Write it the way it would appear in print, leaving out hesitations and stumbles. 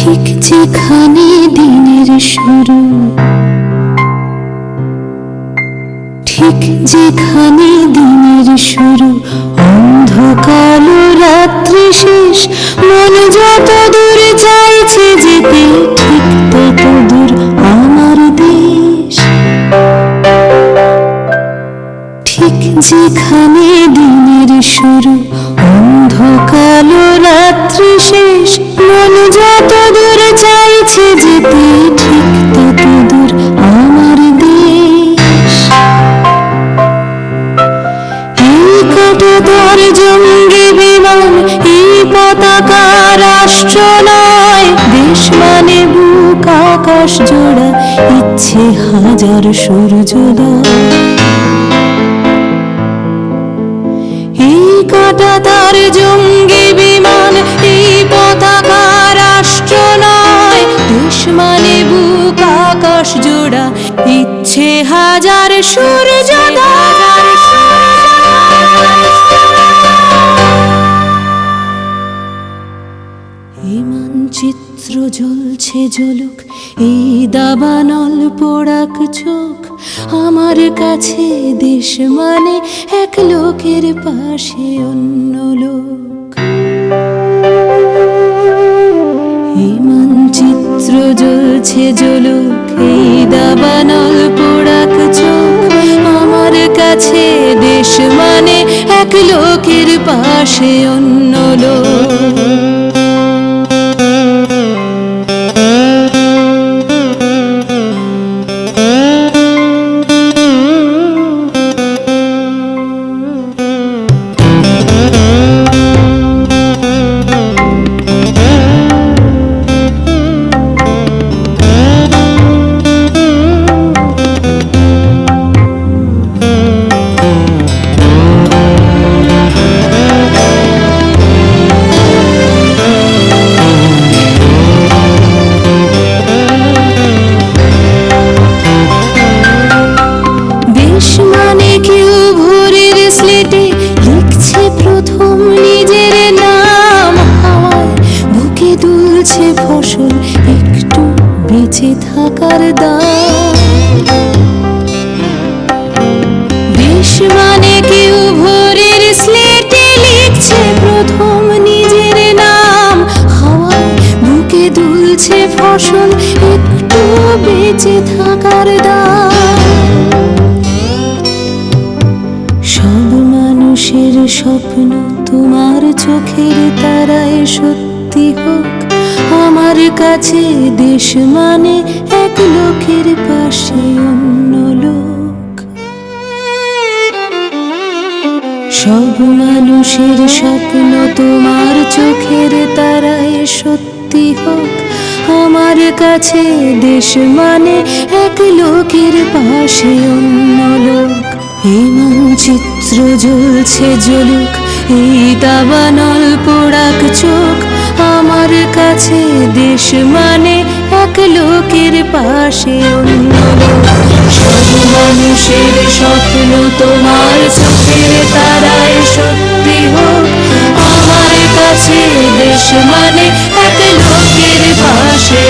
ঠিক যেখানে দিনের শুরু, ঠিক যেখানে দিনের শুরু, অন্ধকার রাত্রি শেষ, মন যত দূর চাইছে যেতে, ঠিক তত দূর আমার দেশ। ঠিক যেখানে দিনের শুরু, অন্ধকার রাত্রি শেষ, মন যত দূর চাইছে যেতে, ঠিক তত দূর আমার দেশ। এই কাঁটাতার জঙ্গি বিমান, এই পতাকা রাষ্ট্র নয়, দেশ মানে বুক আকাশ জোড়া, ইচ্ছে হাজার সূর্যোদয়। এই কাঁটাতার জঙ্গি বিমান, এই পতাকা রাষ্ট্র নয়, দেশ মানে বুক আকাশ জোড়া, ইচ্ছে হাজার সূর্যোদয়। এই মানচিত্র জ্বলছে জ্বলুক, এই দাবানল পোড়াক চোখ, আমার কাছে দেশ মানে এক লোকের পাশে অন্য লোক। এই মানচিত্র জ্বলছে জ্বলুক, এই দাবানল পোড়াক চোখ, আমার কাছে দেশ মানে এক লোকের পাশে অন্য লোক। ফসল একটু বেঁচে থাকার দাম, দেশ মানে কেউ ভোরের স্লেটে লিখছে প্রথম নিজের নাম, হাওয়ায় বুকে দুলছে ফসল একটু বেঁচে থাকার দাম। সব মানুষের স্বপ্ন তোমার চোখের তারায় সত্যি হোক, আমার কাছে দেশ মানে এক লোকের পাশে অন্য লোক। সব মানুষের স্বপ্ন তোমার চোখের তারায় সত্যি হোক, আমার কাছে দেশ মানে এক লোকের পাশে অন্য লোক। এই মানচিত্র জ্বলছে জ্বলুক, এই দাবানল পোড়াক চোখ, আমার কাছে দেশ মানে এক লোকের পাশে অন্য লোক। সব মানুষের স্বপ্ন তোমার চোখের তারায় সত্যি হোক, আমার কাছে দেশ মানে এক লোকের পাশে